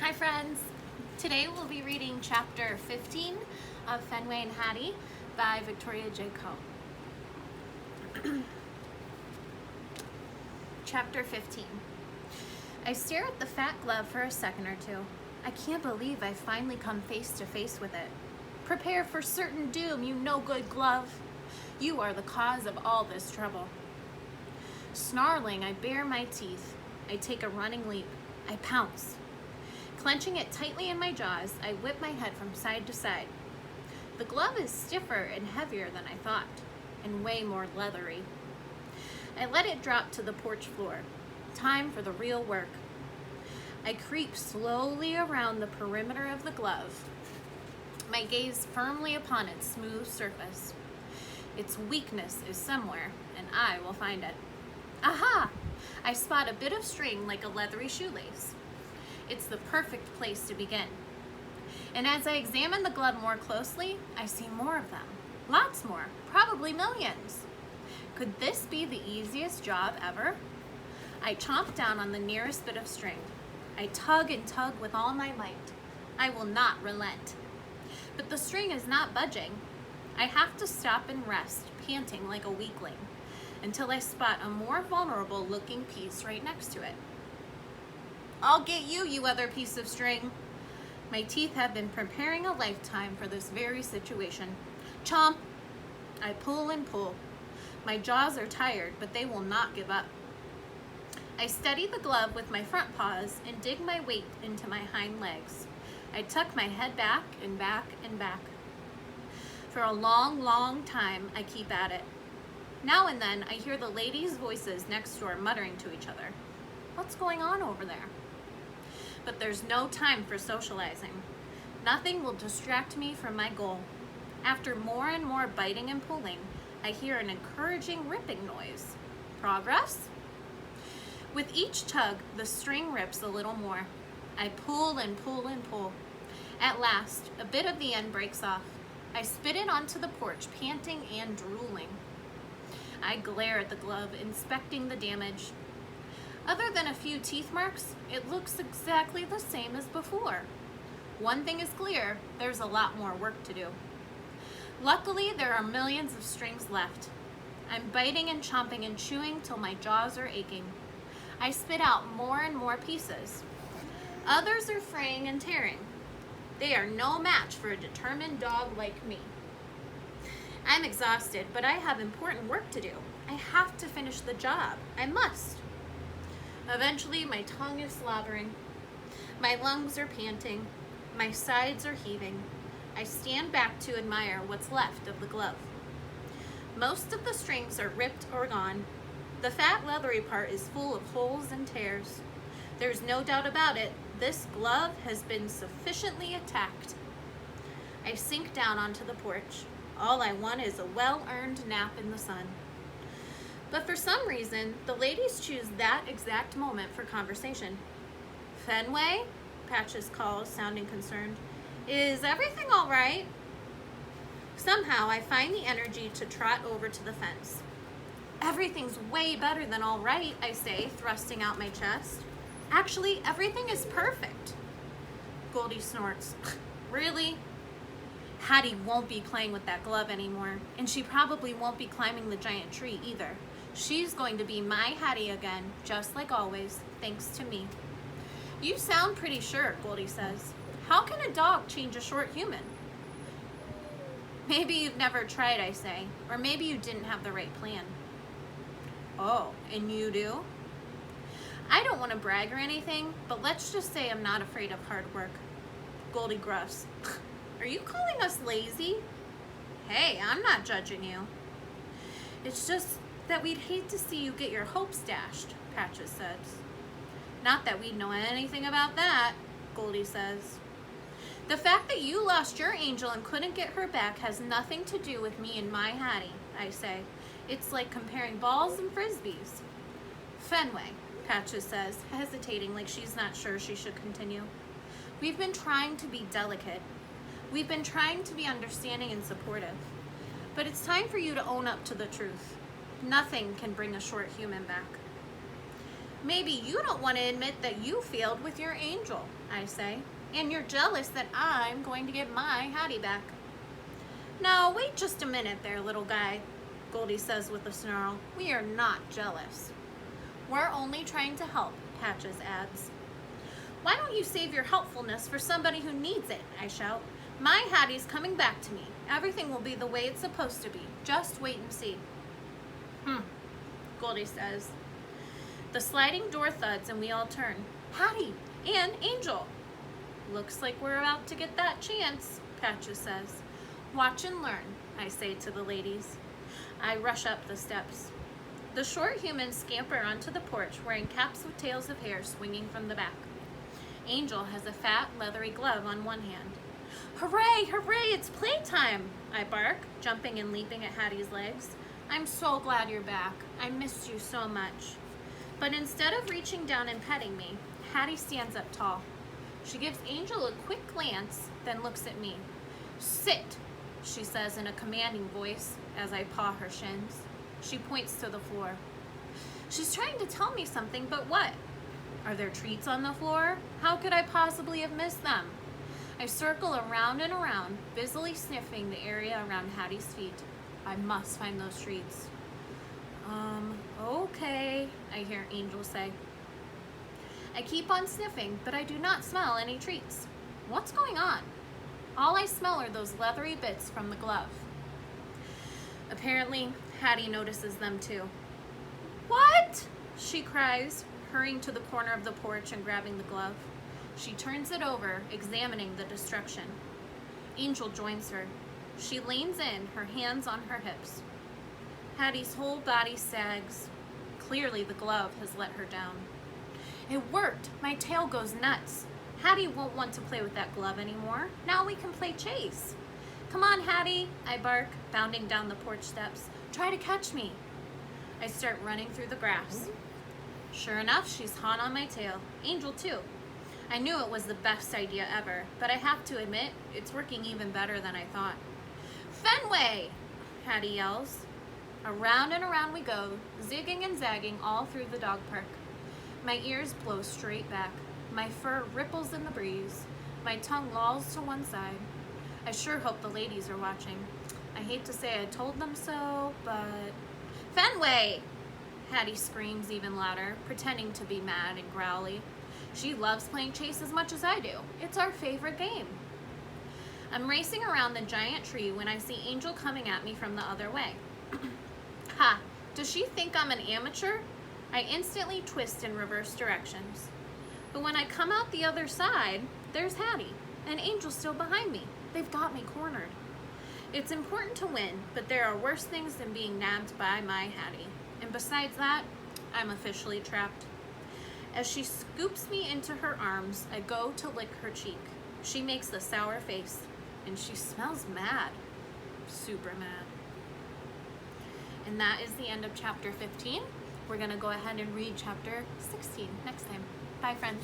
Hi friends! Today we'll be reading chapter 15 of Fenway and Hattie by Victoria J. Coe. Chapter 15. I stare at the fat glove for a second or two. I can't believe I've finally come face to face with it. Prepare for certain doom, you no-good glove. You are the cause of all this trouble. Snarling, I bare my teeth. I take a running leap. I pounce. Clenching it tightly in my jaws, I whip my head from side to side. The glove is stiffer and heavier than I thought, and way more leathery. I let it drop to the porch floor. Time for the real work. I creep slowly around the perimeter of the glove, my gaze firmly upon its smooth surface. Its weakness is somewhere, and I will find it. Aha! I spot a bit of string like a leathery shoelace. It's the perfect place to begin. And as I examine the glove more closely, I see more of them. Lots more, probably millions. Could this be the easiest job ever? I chomp down on the nearest bit of string. I tug and tug with all my might. I will not relent. But the string is not budging. I have to stop and rest, panting like a weakling, until I spot a more vulnerable looking piece right next to it. I'll get you, you other piece of string. My teeth have been preparing a lifetime for this very situation. Chomp! I pull and pull. My jaws are tired, but they will not give up. I steady the glove with my front paws and dig my weight into my hind legs. I tuck my head back and back and back. For a long, long time, I keep at it. Now and then, I hear the ladies' voices next door muttering to each other. What's going on over there? But there's no time for socializing. Nothing will distract me from my goal. After more and more biting and pulling, I hear an encouraging ripping noise. Progress? With each tug, the string rips a little more. I pull and pull and pull. At last, a bit of the end breaks off. I spit it onto the porch, panting and drooling. I glare at the glove, inspecting the damage. Other than a few teeth marks, it looks exactly the same as before. One thing is clear, there's a lot more work to do. Luckily, there are millions of strings left. I'm biting and chomping and chewing till my jaws are aching. I spit out more and more pieces. Others are fraying and tearing. They are no match for a determined dog like me. I'm exhausted, but I have important work to do. I have to finish the job. I must. Eventually, my tongue is slobbering. My lungs are panting. My sides are heaving. I stand back to admire what's left of the glove. Most of the strings are ripped or gone. The fat leathery part is full of holes and tears. There's no doubt about it, this glove has been sufficiently attacked. I sink down onto the porch. All I want is a well-earned nap in the sun. But for some reason, the ladies choose that exact moment for conversation. Fenway? Patches calls, sounding concerned. Is everything all right? Somehow, I find the energy to trot over to the fence. Everything's way better than all right, I say, thrusting out my chest. Actually, everything is perfect. Goldie snorts. Really? Hattie won't be playing with that glove anymore, and she probably won't be climbing the giant tree either. She's going to be my Hattie again, just like always, thanks to me. You sound pretty sure, Goldie says. How can a dog change a short human? Maybe you've never tried, I say, or maybe you didn't have the right plan. Oh, and you do? I don't want to brag or anything, but let's just say I'm not afraid of hard work. Goldie gruffs. Are you calling us lazy? Hey, I'm not judging you. It's just that we'd hate to see you get your hopes dashed, Patches says. Not that we'd know anything about that, Goldie says. The fact that you lost your angel and couldn't get her back has nothing to do with me and my Hattie, I say. It's like comparing balls and frisbees. Fenway, Patches says, hesitating like she's not sure she should continue. We've been trying to be delicate. We've been trying to be understanding and supportive. But it's time for you to own up to the truth. Nothing can bring a short human back. Maybe you don't want to admit that you failed with your Angel, I say, and you're jealous that I'm going to get my Hattie back. Now, wait just a minute there, little guy, Goldie says with a snarl. We are not jealous. We're only trying to help, Patches adds. Why don't you save your helpfulness for somebody who needs it, I shout. My Hattie's coming back to me. Everything will be the way it's supposed to be. Just wait and see. Goldie says. The sliding door thuds and we all turn. Hattie and Angel. Looks like we're about to get that chance, Patches says. Watch and learn, I say to the ladies. I rush up the steps. The short humans scamper onto the porch wearing caps with tails of hair swinging from the back. Angel has a fat, leathery glove on one hand. Hooray, hooray, it's playtime, I bark, jumping and leaping at Hattie's legs. I'm so glad you're back. I missed you so much. But instead of reaching down and petting me, Hattie stands up tall. She gives Angel a quick glance, then looks at me. Sit, she says in a commanding voice as I paw her shins. She points to the floor. She's trying to tell me something, but what? Are there treats on the floor? How could I possibly have missed them? I circle around and around, busily sniffing the area around Hattie's feet. I must find those treats. Okay, I hear Angel say. I keep on sniffing, but I do not smell any treats. What's going on? All I smell are those leathery bits from the glove. Apparently, Hattie notices them too. What? She cries, hurrying to the corner of the porch and grabbing the glove. She turns it over, examining the destruction. Angel joins her. She leans in, her hands on her hips. Hattie's whole body sags. Clearly, the glove has let her down. It worked. My tail goes nuts. Hattie won't want to play with that glove anymore. Now we can play chase. Come on, Hattie, I bark, bounding down the porch steps. Try to catch me. I start running through the grass. Sure enough, she's hot on my tail. Angel, too. I knew it was the best idea ever, but I have to admit, it's working even better than I thought. Fenway! Hattie yells. Around and around we go, zigging and zagging all through the dog park. My ears blow straight back. My fur ripples in the breeze. My tongue lolls to one side. I sure hope the ladies are watching. I hate to say I told them so, but... Fenway! Hattie screams even louder, pretending to be mad and growly. She loves playing chase as much as I do. It's our favorite game. I'm racing around the giant tree when I see Angel coming at me from the other way. Ha! Does she think I'm an amateur? I instantly twist in reverse directions. But when I come out the other side, there's Hattie, and Angel's still behind me. They've got me cornered. It's important to win, but there are worse things than being nabbed by my Hattie. And besides that, I'm officially trapped. As she scoops me into her arms, I go to lick her cheek. She makes a sour face, and she smells mad. Super mad. And that is the end of chapter 15. We're gonna go ahead and read chapter 16 next time. Bye, friends.